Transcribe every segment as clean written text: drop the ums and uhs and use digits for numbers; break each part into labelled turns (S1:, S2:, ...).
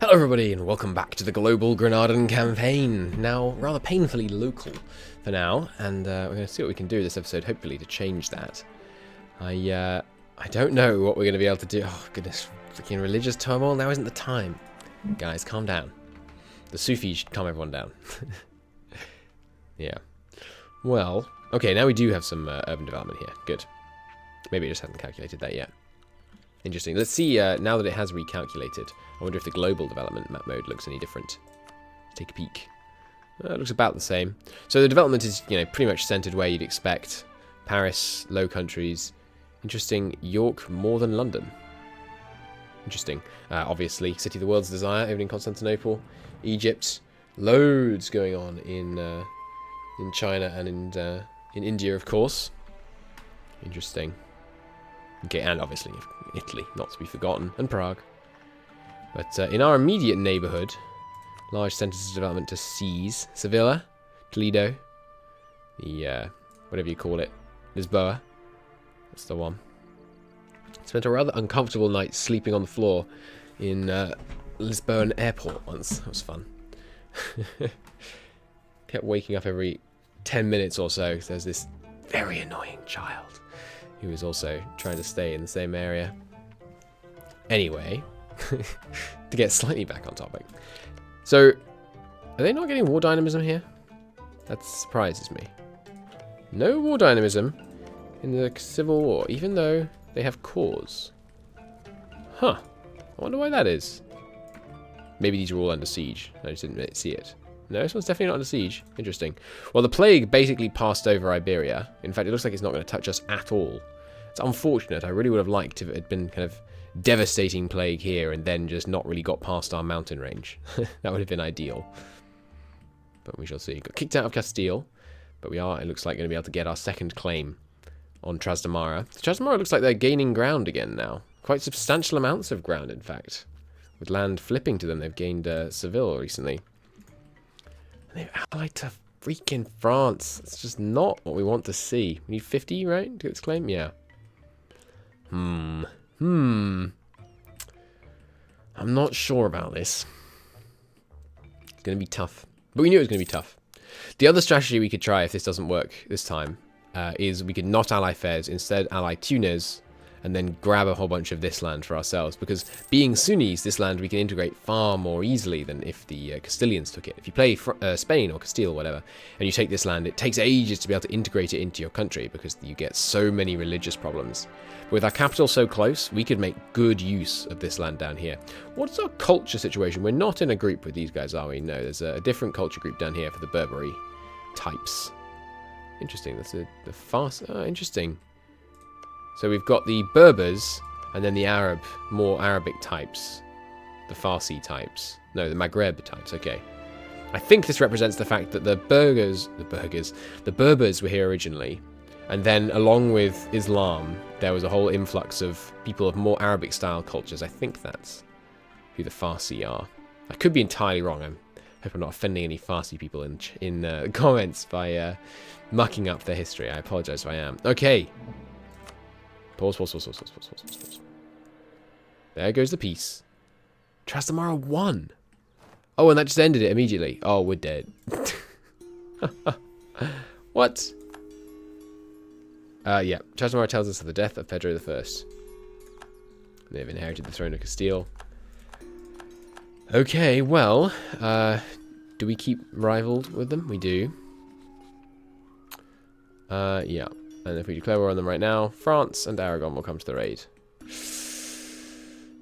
S1: Hello everybody and welcome back to the global Granadan campaign. Now, rather painfully local for now, and we're going to see what we can do this episode, hopefully, to change that. I don't know what we're going to be able to do. Oh, goodness, freaking religious turmoil, now isn't the time. Guys, calm down. The Sufis should calm everyone down. Yeah. Well, okay, now we do have some urban development here. Good. Maybe it just hasn't calculated that yet. Interesting. Let's see, now that it has recalculated, I wonder if the global development map mode looks any different. Let's take a peek. It looks about the same. So the development is, pretty much centered where you'd expect. Paris, Low Countries. Interesting. York more than London. Interesting. Obviously, City of the World's Desire over in Constantinople. Egypt. Loads going on in China and in India, of course. Interesting. Okay, and obviously Italy, not to be forgotten, and Prague. But in our immediate neighbourhood, large centres of development to seize. Sevilla, Toledo, the, whatever you call it, Lisboa. That's the one. Spent a rather uncomfortable night sleeping on the floor in Lisbon airport once. That was fun. Kept waking up every 10 minutes or so, because there's this very annoying child who was also trying to stay in the same area. Anyway, to get slightly back on topic. So, are they not getting war dynamism here? That surprises me. No war dynamism in the Civil War, even though they have cores. Huh. I wonder why that is. Maybe these are all under siege. I just didn't see it. No, this one's definitely not under siege. Interesting. Well, the plague basically passed over Iberia. In fact, it looks like it's not going to touch us at all. It's unfortunate. I really would have liked if it had been kind of devastating plague here and then just not really got past our mountain range. That would have been ideal. But we shall see. Got kicked out of Castile, but we are, it looks like, going to be able to get our second claim on Trastamara. Trastamara looks like they're gaining ground again now. Quite substantial amounts of ground, in fact. With land flipping to them, they've gained Seville recently. And they've allied to freaking France. It's just not what we want to see. We need 50, right, to get this claim? Yeah. I'm not sure about this. It's going to be tough. But we knew it was going to be tough. The other strategy we could try if this doesn't work this time is we could not ally Fez, instead ally Tunis, and then grab a whole bunch of this land for ourselves. Because being Sunnis, this land we can integrate far more easily than if the Castilians took it. If you play Spain or Castile or whatever, and you take this land, it takes ages to be able to integrate it into your country because you get so many religious problems. But with our capital so close, we could make good use of this land down here. What's our culture situation? We're not in a group with these guys, are we? No, there's a different culture group down here for the Berberi types. Interesting. That's the Fars. Oh, interesting. So we've got the Berbers, and then the more Arabic types. The Farsi types. No, the Maghreb types, okay. I think this represents the fact that the Berbers were here originally, and then along with Islam, there was a whole influx of people of more Arabic-style cultures. I think that's who the Farsi are. I could be entirely wrong. I hope I'm not offending any Farsi people in comments by mucking up their history. I apologise if I am. Okay. Pause. There goes the piece. Trastamara won. Oh, and that just ended it immediately. Oh, we're dead. What? Yeah. Trastamara tells us of the death of Pedro I. They've inherited the throne of Castile. Okay, well, do we keep rivaled with them? We do. Yeah. And if we declare war on them right now, France and Aragon will come to their aid.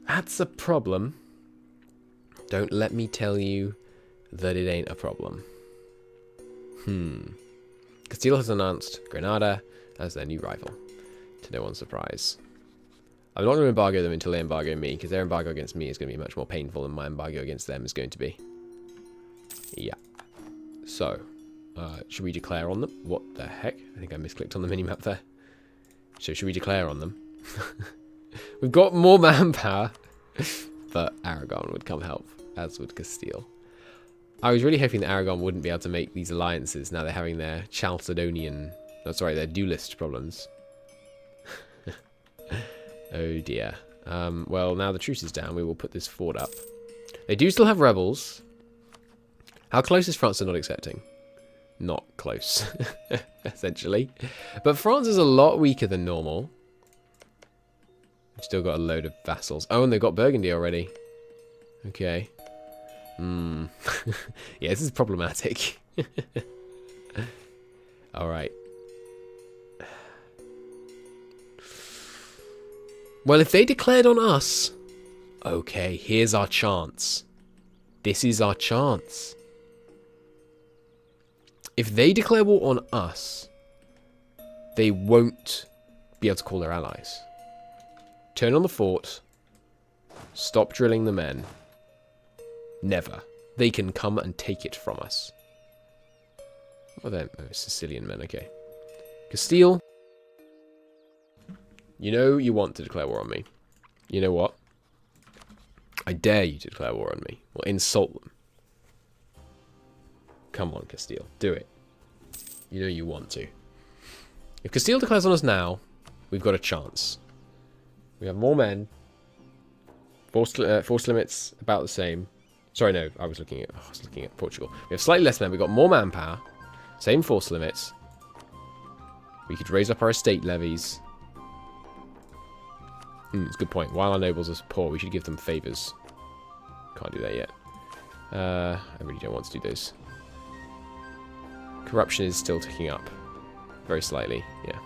S1: That's a problem. Don't let me tell you that it ain't a problem. Castile has announced Granada as their new rival, to no one's surprise. I'm not going to embargo them until they embargo me, because their embargo against me is going to be much more painful than my embargo against them is going to be. Yeah. So, should we declare on them? What the heck? I think I misclicked on the minimap there. So should we declare on them? We've got more manpower, but Aragon would come help, as would Castile. I was really hoping that Aragon wouldn't be able to make these alliances now they're having their Chalcedonian, their duelist problems. Oh dear. Well, now the truce is down, we will put this fort up. They do still have rebels. How close is France to not accepting? Not close, essentially. But France is a lot weaker than normal. We've still got a load of vassals. Oh, and they've got Burgundy already. Okay. Yeah, this is problematic. Alright. Well, if they declared on us... Okay, here's our chance. This is our chance. If they declare war on us, they won't be able to call their allies. Turn on the fort. Stop drilling the men. Never. They can come and take it from us. What are they? Oh, Sicilian men, okay. Castile. You know you want to declare war on me. You know what? I dare you to declare war on me. Or insult them. Come on, Castile. Do it. You know you want to. If Castile declares on us now, we've got a chance. We have more men. Force limits about the same. Sorry, no. I was looking at Portugal. We have slightly less men. We've got more manpower. Same force limits. We could raise up our estate levies. It's a good point. While our nobles are poor, we should give them favours. Can't do that yet. I really don't want to do those. Corruption is still ticking up. Very slightly, yeah.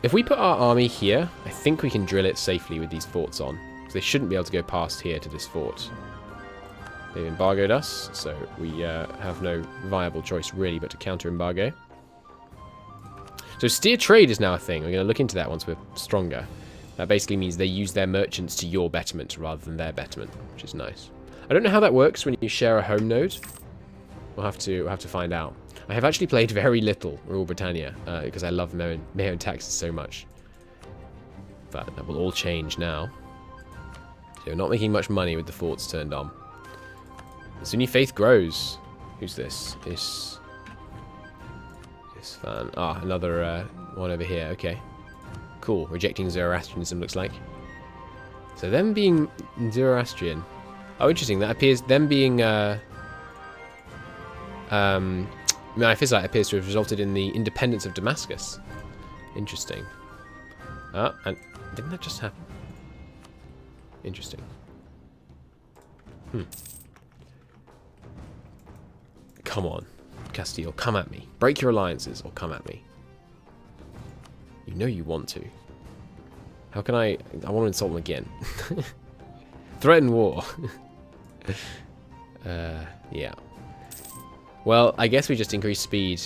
S1: If we put our army here, I think we can drill it safely with these forts on. Because they shouldn't be able to go past here to this fort. They've embargoed us, so we have no viable choice really but to counter-embargo. So steer trade is now a thing. We're going to look into that once we're stronger. That basically means they use their merchants to your betterment rather than their betterment, which is nice. I don't know how that works when you share a home node. We'll have to find out. I have actually played very little Rule Britannia because I love MEIOU and Taxes so much. But that will all change now. So we're not making much money with the forts turned on. Sunni faith grows. Who's this? This fan. Ah, another one over here. Okay. Cool. Rejecting Zoroastrianism, looks like. So them being Zoroastrian. Oh, interesting. That appears... Them being... Miaphysite appears to have resulted in the independence of Damascus. Interesting. Ah, and... Didn't that just happen? Interesting. Come on. Castile, come at me. Break your alliances or come at me. You know you want to. How can I want to insult them again. Threaten war. Yeah. Well, I guess we just increase speed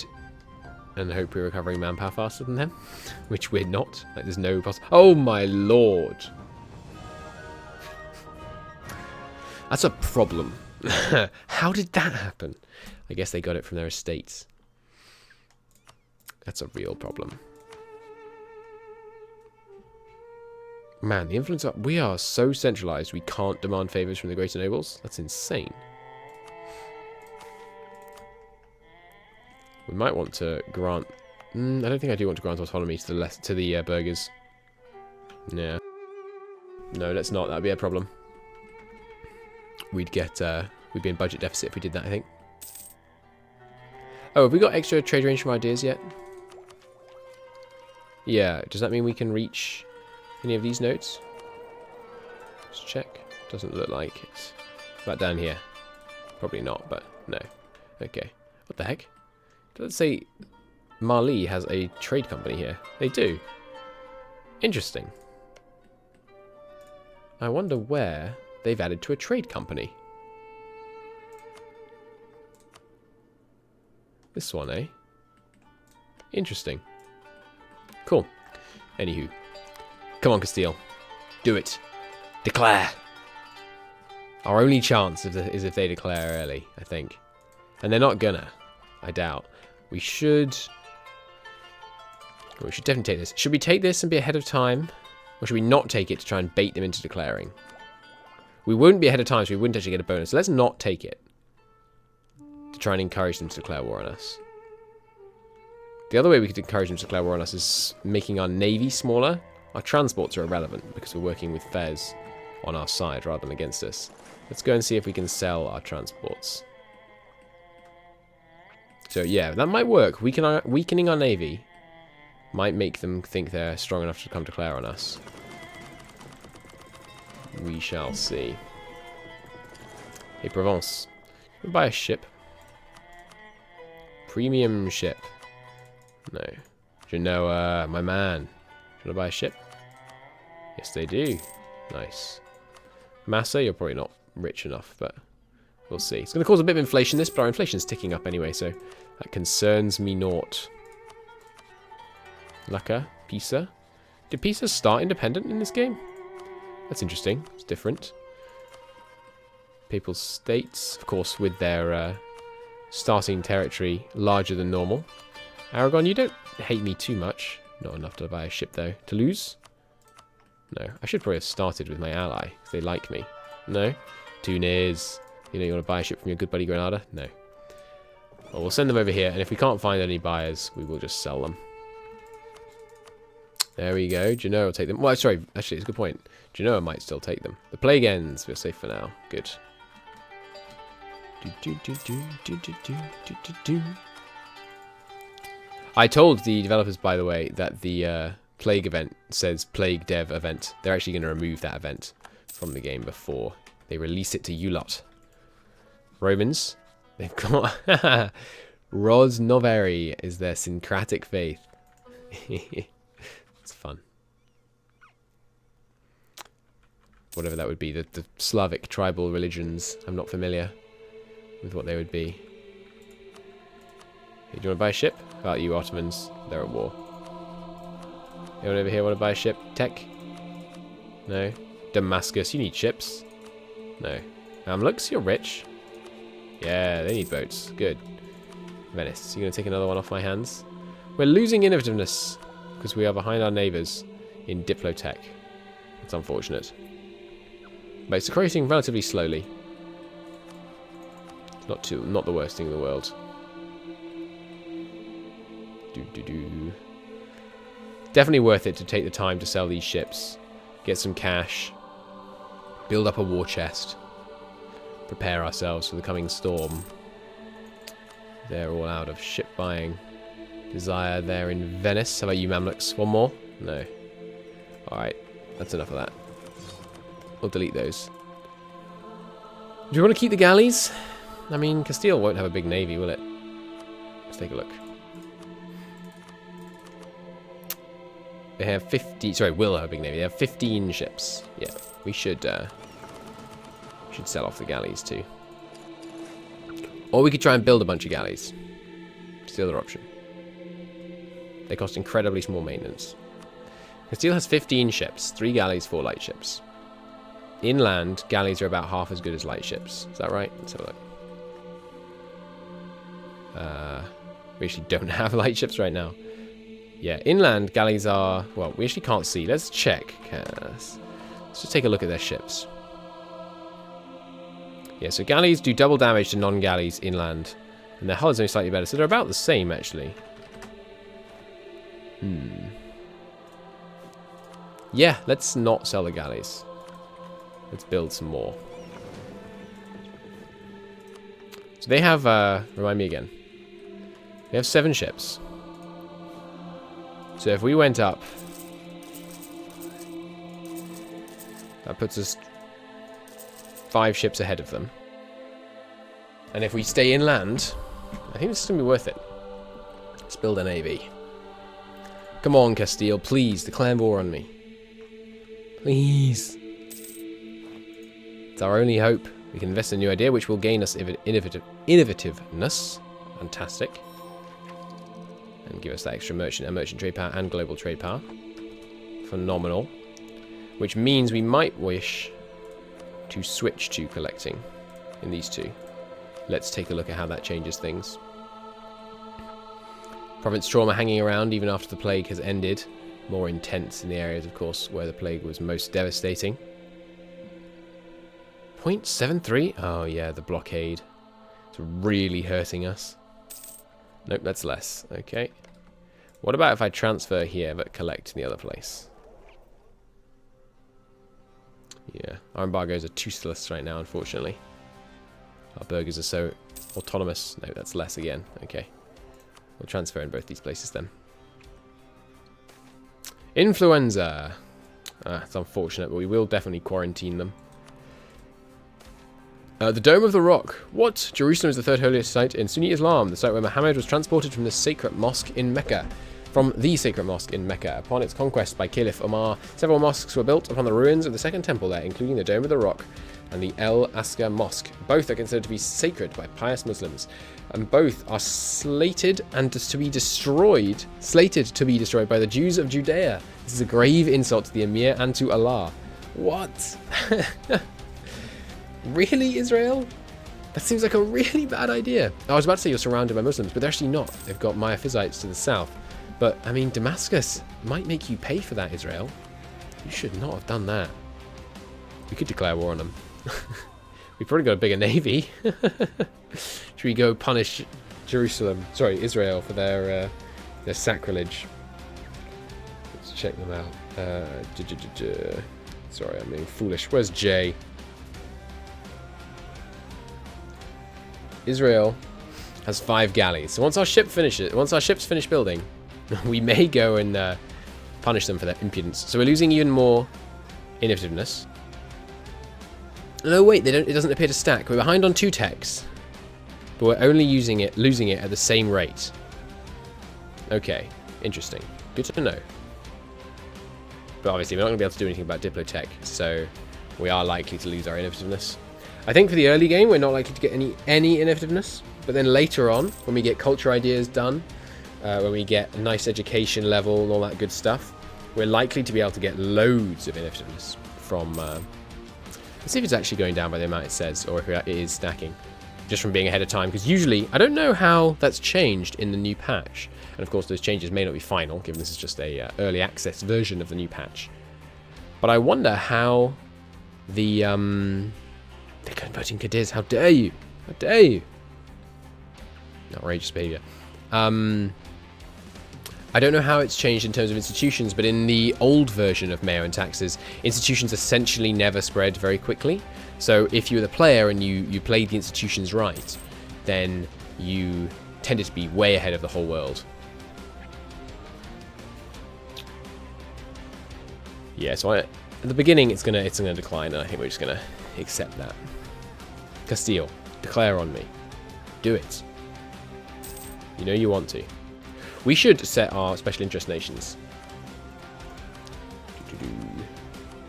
S1: and hope we're recovering manpower faster than them. Which we're not. Like, there's no Oh my lord. That's a problem. How did that happen? I guess they got it from their estates. That's a real problem. Man, the influence of... We are so centralized we can't demand favors from the greater nobles. That's insane. We might want to grant... I don't think I do want to grant autonomy to the burghers. Yeah. No, let's not. That'd be a problem. We'd be in budget deficit if we did that, I think. Oh, have we got extra trade range from ideas yet? Yeah, does that mean we can reach any of these nodes? Let's check. Doesn't look like it. About down here. Probably not, but no. Okay. What the heck? Does it say Mali has a trade company here? They do. Interesting. I wonder where they've added to a trade company. This one, eh? Interesting. Cool. Anywho. Come on, Castile. Do it. Declare. Our only chance is if they declare early, I think. And they're not gonna. I doubt. We should... We should definitely take this. Should we take this and be ahead of time? Or should we not take it to try and bait them into declaring? We wouldn't be ahead of time, so we wouldn't actually get a bonus. So let's not take it. To try and encourage them to declare war on us. The other way we could encourage them to declare war on us is making our navy smaller. Our transports are irrelevant because we're working with Fez. on our side rather than against us. Let's go and see if we can sell our transports. So yeah, that might work. Weakening our navy might make them think they're strong enough to come declare on us. We shall see. Hey, Provence. We'll buy a ship. Premium ship. No. Genoa, my man. Should I buy a ship? Yes, they do. Nice. Massa, you're probably not rich enough, but we'll see. It's going to cause a bit of inflation, this, but our inflation's ticking up anyway, so that concerns me naught. Lucca, Pisa. Did Pisa start independent in this game? That's interesting. It's different. Papal States, of course, with their starting territory larger than normal. Aragon, you don't hate me too much. Not enough to buy a ship, though. Toulouse? No. I should probably have started with my ally, because they like me. No? Tunis. You know you want to buy a ship from your good buddy Granada? No. Well, we'll send them over here, and if we can't find any buyers, we will just sell them. There we go. Genoa will take them. Well, sorry. Actually, it's a good point. Genoa might still take them. The plague ends. We're safe for now. Good. I told the developers, by the way, that the plague event says plague dev event. They're actually going to remove that event from the game before they release it to you lot. Romans, they've got Ros Noveri is their syncretic faith. It's fun. Whatever that would be, the Slavic tribal religions. I'm not familiar with what they would be. Hey, do you want to buy a ship? How about you Ottomans? They're at war. Anyone over here want to buy a ship? Tech? No. Damascus, you need ships. No. Mamluks, you're rich. Yeah, they need boats. Good. Venice, you going to take another one off my hands? We're losing innovativeness because we are behind our neighbours in Diplotech. It's unfortunate. But it's decreasing relatively slowly. It's not the worst thing in the world. Definitely worth it to take the time to sell these ships, get some cash, build up a war chest, prepare ourselves for the coming storm. They're all out of ship buying desire there in Venice. How about you Mamluks? One more? No. Alright, that's enough of that. We'll delete those. Do you want to keep the galleys? I mean, Castile won't have a big navy, will it? Let's take a look. They have 50... Sorry, will have a big navy. They have 15 ships. Yeah, we should sell off the galleys too. Or we could try and build a bunch of galleys. It's the other option. They cost incredibly small maintenance. Castile has 15 ships. 3 galleys, 4 light ships. Inland, galleys are about half as good as light ships. Is that right? Let's have a look. We actually don't have light ships right now. Yeah, inland, galleys are... Well, we actually can't see. Let's check. Let's just take a look at their ships. Yeah, so galleys do double damage to non-galleys inland. And their hull is only slightly better. So they're about the same, actually. Yeah, let's not sell the galleys. Let's build some more. So they have... remind me again. They have 7 ships. So if we went up... That puts us 5 ships ahead of them. And if we stay inland, I think this is going to be worth it. Let's build a navy. Come on, Castile, please, declare war on me. Please. It's our only hope. We can invest in a new idea, which will gain us innovativeness. Fantastic. And give us that extra merchant trade power and global trade power. Phenomenal. Which means we might wish to switch to collecting in these two. Let's take a look at how that changes things. Province trauma hanging around even after the plague has ended. More intense in the areas, of course, where the plague was most devastating. 0.73? Oh yeah, the blockade. It's really hurting us. Nope, that's less. Okay. What about if I transfer here but collect in the other place? Yeah, our embargoes are toothless right now, unfortunately. Our burghers are so autonomous. No, that's less again. Okay. We'll transfer in both these places then. Influenza. It's unfortunate, but we will definitely quarantine them. The Dome of the Rock. What? Jerusalem is the third holiest site in Sunni Islam, the site where Muhammad was transported from the sacred mosque in Mecca. Upon its conquest by Caliph Omar, several mosques were built upon the ruins of the second temple there, including the Dome of the Rock and the El Askar Mosque. Both are considered to be sacred by pious Muslims, and both are slated to be destroyed by the Jews of Judea. This is a grave insult to the Emir and to Allah. What? Really, Israel? That seems like a really bad idea. I was about to say you're surrounded by Muslims, but they're actually not. They've got Miaphysites to the south. But, I mean, Damascus might make you pay for that, Israel. You should not have done that. We could declare war on them. We've probably got a bigger navy. Should we go punish Israel for their sacrilege? Let's check them out. Sorry, I'm being foolish. Where's Jay? Israel has 5 galleys. So once our ships finish building, we may go and punish them for their impudence. So we're losing even more innovativeness. No, wait, it doesn't appear to stack. We're behind on 2 techs, but we're only losing it at the same rate. Okay, interesting. Good to know. But obviously, we're not going to be able to do anything about Diplotech, so we are likely to lose our innovativeness. I think for the early game, we're not likely to get any innovativeness, but then later on, when we get culture ideas done, when we get a nice education level and all that good stuff, we're likely to be able to get loads of innovativeness from... let's see if it's actually going down by the amount it says, or if it is stacking, just from being ahead of time, because usually, I don't know how that's changed in the new patch, and of course those changes may not be final, given this is just a early access version of the new patch, but I wonder how the... They're converting Cadiz. How dare you? How dare you? Outrageous behavior. I don't know how it's changed in terms of institutions, but in the old version of MEIOU and Taxes, institutions essentially never spread very quickly. So if you were the player and you played the institutions right, then you tended to be way ahead of the whole world. Yeah, so at the beginning it's gonna decline, and I think we're just gonna accept that. Castile, declare on me. Do it. You know you want to. We should set our special interest nations.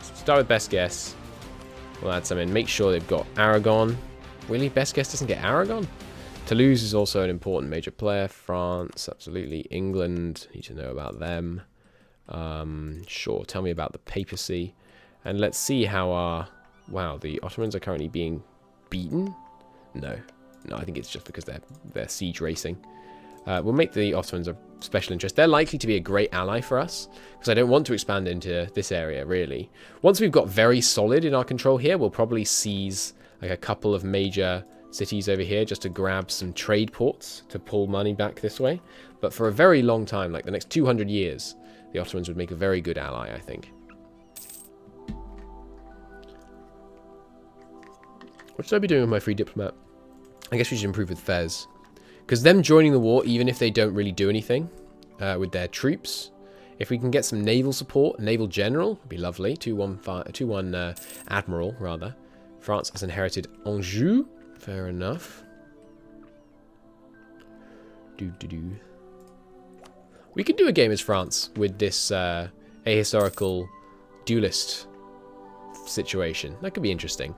S1: Start with best guess. We'll add some in. Make sure they've got Aragon. Really? Best guess doesn't get Aragon? Toulouse is also an important major player. France, absolutely. England, need to know about them. Sure, tell me about the papacy. And let's see how our... Wow, the Ottomans are currently being beaten? No, I think it's just because they're siege racing. We'll make the Ottomans a special interest. They're likely to be a great ally for us, because I don't want to expand into this area, really. Once we've got very solid in our control here, we'll probably seize like a couple of major cities over here just to grab some trade ports to pull money back this way. But for a very long time, like the next 200 years, the Ottomans would make a very good ally, I think. What should I be doing with my free diplomat? I guess we should improve with Fez. Because them joining the war, even if they don't really do anything with their troops, if we can get some naval support, a naval general, would be lovely. 2-1 admiral, rather. France has inherited Anjou. Fair enough. We could do a game as France with this ahistorical duelist situation. That could be interesting.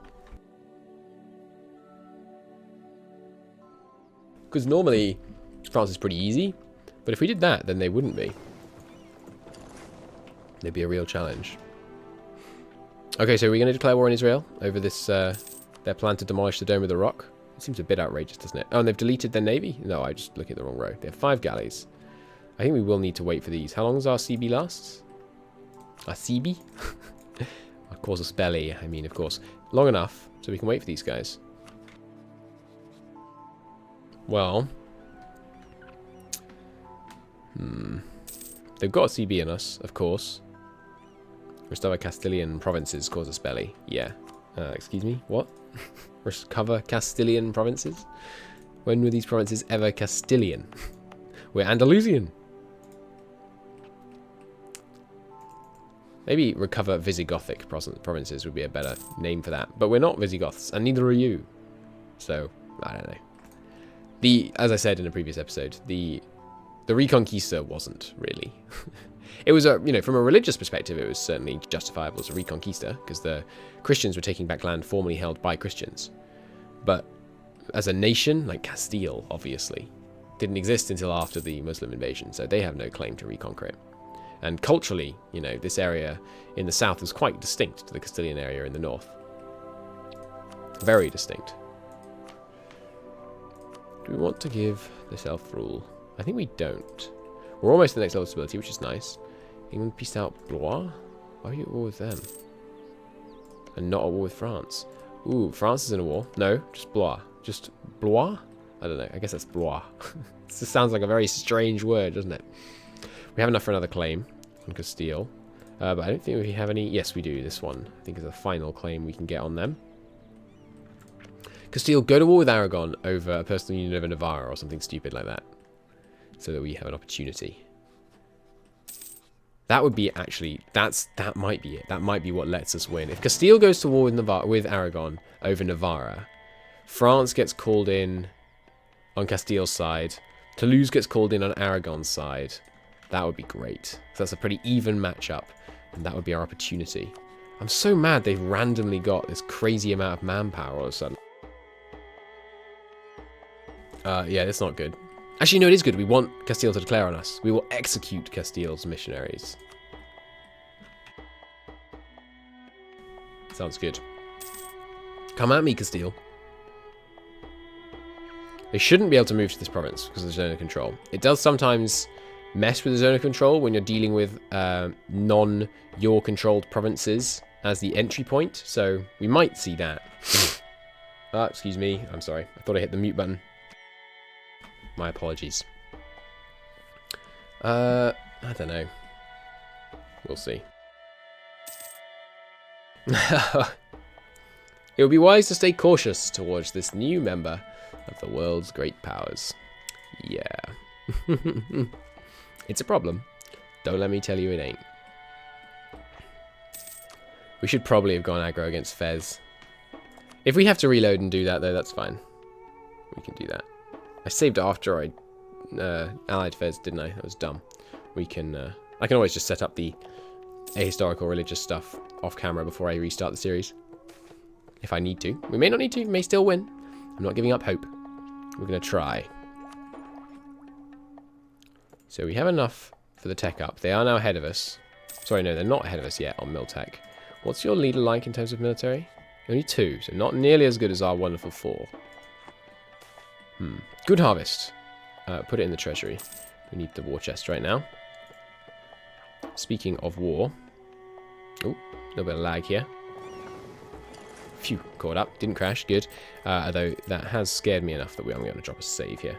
S1: Because normally, France is pretty easy. But if we did that, then they wouldn't be. They'd be a real challenge. Okay, so we're going to declare war on Israel over this, their plan to demolish the Dome of the Rock. It seems a bit outrageous, doesn't it? Oh, and they've deleted their navy? No, I just looked at the wrong row. They have 5 galleys. I think we will need to wait for these. How long does our CB last? Our CB? Our casus belli, I mean, of course. Long enough, so we can wait for these guys. Well, they've got a CB in us, of course. Restore Castilian provinces, cause us belly. Yeah. Excuse me? What? Recover Castilian provinces? When were these provinces ever Castilian? We're Andalusian. Maybe recover Visigothic provinces would be a better name for that. But we're not Visigoths, and neither are you. So, I don't know. As I said in a previous episode, the Reconquista wasn't really. It was from a religious perspective, it was certainly justifiable as a Reconquista, because the Christians were taking back land formerly held by Christians. But as a nation, like Castile, obviously, didn't exist until after the Muslim invasion, so they have no claim to reconquer it. And culturally, this area in the south was quite distinct to the Castilian area in the north. Very distinct. Do we want to give the self-rule? I think we don't. We're almost at the next level of stability, which is nice. England pieced out Blois? Why are you at war with them? And not at war with France? Ooh, France is in a war. No, just Blois. Just Blois? I don't know. I guess that's Blois. This sounds like a very strange word, doesn't it? We have enough for another claim on Castile. But I don't think we have any... Yes, we do. This one, I think, is the final claim we can get on them. Castile, go to war with Aragon over a personal union over Navarra or something stupid like that. So that we have an opportunity. That would be actually... That might be it. That might be what lets us win. If Castile goes to war with Aragon over Navarra, France gets called in on Castile's side, Toulouse gets called in on Aragon's side. That would be great. So that's a pretty even matchup, and that would be our opportunity. I'm so mad they've randomly got this crazy amount of manpower all of a sudden. Yeah, that's not good. Actually, no, it is good. We want Castile to declare on us. We will execute Castile's missionaries. Sounds good. Come at me, Castile. They shouldn't be able to move to this province because of the zone of control. It does sometimes mess with the zone of control when you're dealing with non-your controlled provinces as the entry point. So we might see that. Excuse me. I'm sorry. I thought I hit the mute button. My apologies. I don't know. We'll see. It would be wise to stay cautious towards this new member of the world's great powers. Yeah. It's a problem. Don't let me tell you it ain't. We should probably have gone aggro against Fez. If we have to reload and do that, though, that's fine. We can do that. I saved it after I allied Fez, didn't I? That was dumb. We can... I can always just set up the ahistorical religious stuff off camera before I restart the series. If I need to. We may not need to. We may still win. I'm not giving up hope. We're going to try. So we have enough for the tech up. They are now ahead of us. Sorry, no, they're not ahead of us yet on Miltech. What's your leader like in terms of military? Only 2, so not nearly as good as our wonderful 4. Good harvest. Put it in the treasury. We need the war chest right now. Speaking of war. Oh, a little bit of lag here. Phew, caught up. Didn't crash. Good. Although that has scared me enough that I'm going to drop a save here.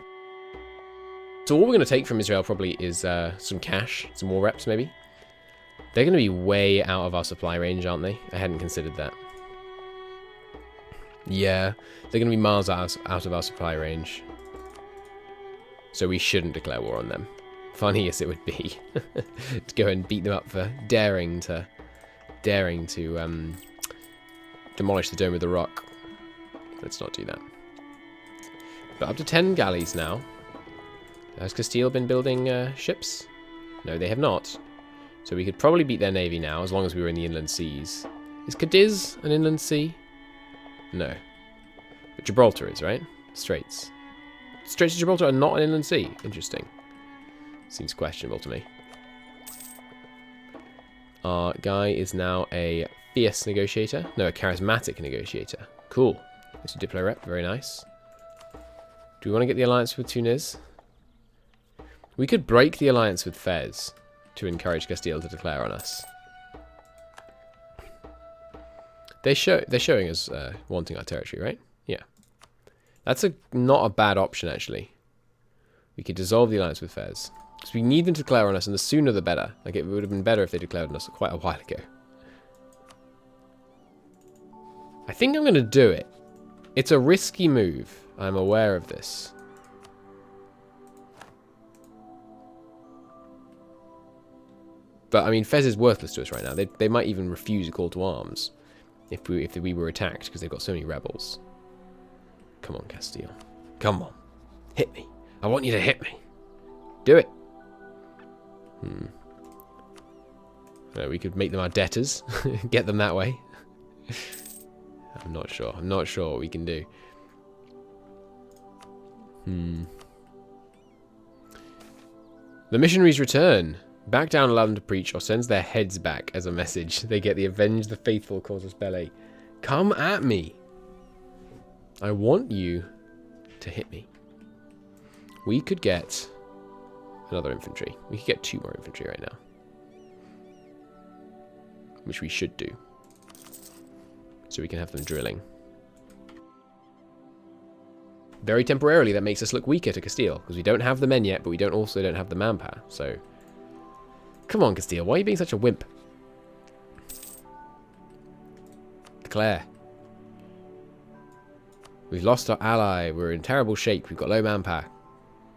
S1: So what we're going to take from Israel probably is some cash, some war reps maybe. They're going to be way out of our supply range, aren't they? I hadn't considered that. Yeah, they're going to be miles out of our supply range. So we shouldn't declare war on them. Funny as it would be to go and beat them up for daring to demolish the Dome of the Rock. Let's not do that. But up to 10 galleys now. Has Castile been building ships? No, they have not. So we could probably beat their navy now, as long as we were in the inland seas. Is Cadiz an inland sea? No. But Gibraltar is, right? Straits. Straits of Gibraltar are not an inland sea. Interesting. Seems questionable to me. Our guy is now a fierce negotiator. No, a charismatic negotiator. Cool. It's a Diplo rep. Very nice. Do we want to get the alliance with Tunis? We could break the alliance with Fez to encourage Castile to declare on us. They're showing us wanting our territory, right? Yeah. That's not a bad option, actually. We could dissolve the alliance with Fez. Because we need them to declare on us, and the sooner the better. Like, it would have been better if they declared on us quite a while ago. I think I'm going to do it. It's a risky move. I'm aware of this. But, I mean, Fez is worthless to us right now. They might even refuse a call to arms if we were attacked, because they've got so many rebels. Come on, Castile. Come on. Hit me. I want you to hit me. Do it. We could make them our debtors. Get them that way. I'm not sure. I'm not sure what we can do. The missionaries return. Back down, allow them to preach, or sends their heads back as a message. They get the avenge the faithful causes belly. Come at me. I want you to hit me. We could get another infantry. We could get 2 more infantry right now. Which we should do. So we can have them drilling. Very temporarily, that makes us look weaker to Castile. Because we don't have the men yet, but we also don't have the manpower. So, come on, Castile. Why are you being such a wimp? Declare. We've lost our ally. We're in terrible shape. We've got low manpower.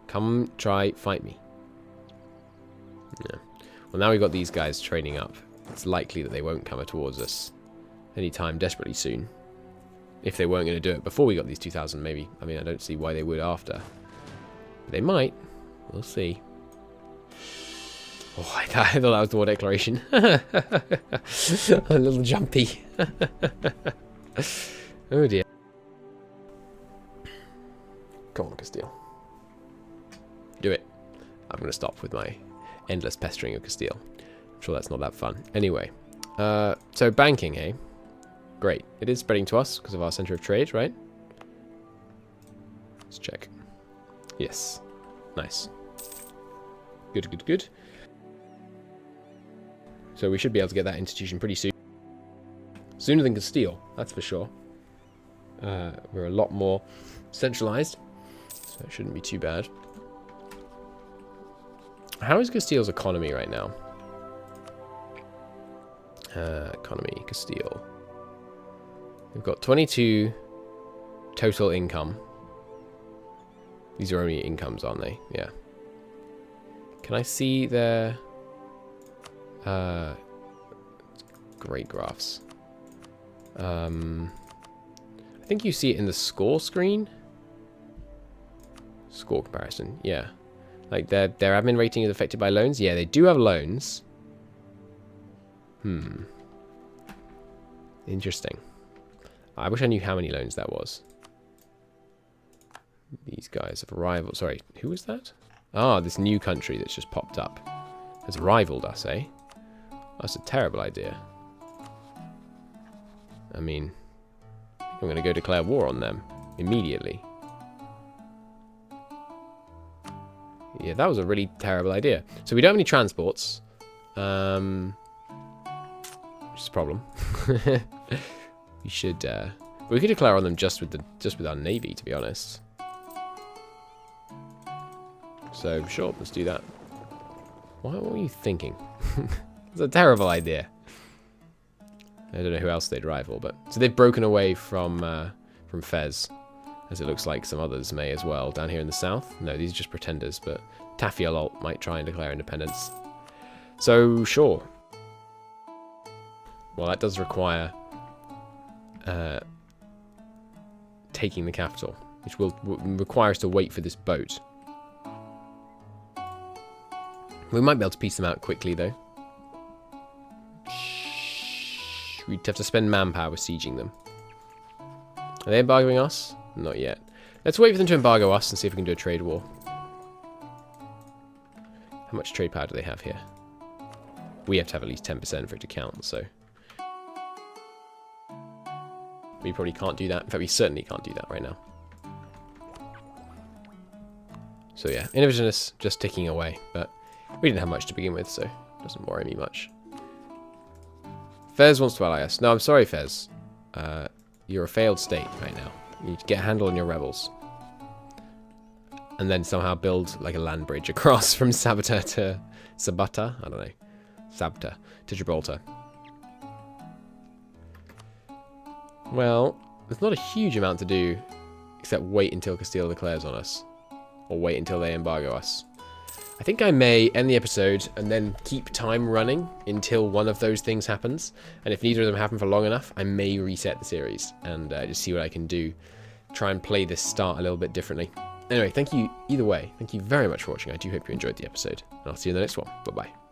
S1: Come try fight me. Yeah. Well, now we've got these guys training up. It's likely that they won't come towards us anytime desperately soon. If they weren't going to do it before we got these 2,000, maybe. I mean, I don't see why they would after. But they might. We'll see. Oh, I thought that was the war declaration. A little jumpy. Oh, dear. Come on, Castile. Do it. I'm going to stop with my endless pestering of Castile. I'm sure that's not that fun. Anyway. So, banking, eh? Great. It is spreading to us because of our center of trade, right? Let's check. Yes. Nice. Good, good, good. So we should be able to get that institution pretty soon. Sooner than Castile, that's for sure. We're a lot more centralized, so it shouldn't be too bad. How is Castile's economy right now? Economy, Castile. We've got 22 total income. These are only incomes, aren't they? Yeah. Can I see their great graphs? I think you see it in the score screen. Score comparison, yeah. Like their admin rating is affected by loans. Yeah, they do have loans. Interesting. I wish I knew how many loans that was. These guys have rivaled. Sorry, who was that? Ah, this new country that's just popped up has rivaled us, eh? That's a terrible idea. I mean, I'm going to go declare war on them immediately. Yeah, that was a really terrible idea. So we don't have any transports. Which is a problem. We should, we could declare on them just with our navy, to be honest. So sure, let's do that. What were you thinking? It's a terrible idea. I don't know who else they'd rival, but so they've broken away from Fez, as it looks like some others may as well down here in the south. No, these are just pretenders, but Tafialol might try and declare independence. So sure. Well, that does require taking the capital, which will require us to wait for this boat. We might be able to piece them out quickly, though. We'd have to spend manpower besieging them. Are they embargoing us? Not yet. Let's wait for them to embargo us and see if we can do a trade war. How much trade power do they have here? We have to have at least 10% for it to count, so... We probably can't do that. In fact, we certainly can't do that right now. So yeah, innovativeness just ticking away, but we didn't have much to begin with, so it doesn't worry me much. Fez wants to ally us. No, I'm sorry, Fez. You're a failed state right now. You need to get a handle on your rebels. And then somehow build like a land bridge across from Sabata to... Sabata? I don't know. Sabta to Gibraltar. Well, there's not a huge amount to do except wait until Castile declares on us. Or wait until they embargo us. I think I may end the episode and then keep time running until one of those things happens. And if neither of them happen for long enough, I may reset the series and just see what I can do. Try and play this start a little bit differently. Anyway, thank you either way. Thank you very much for watching. I do hope you enjoyed the episode. And I'll see you in the next one. Bye-bye.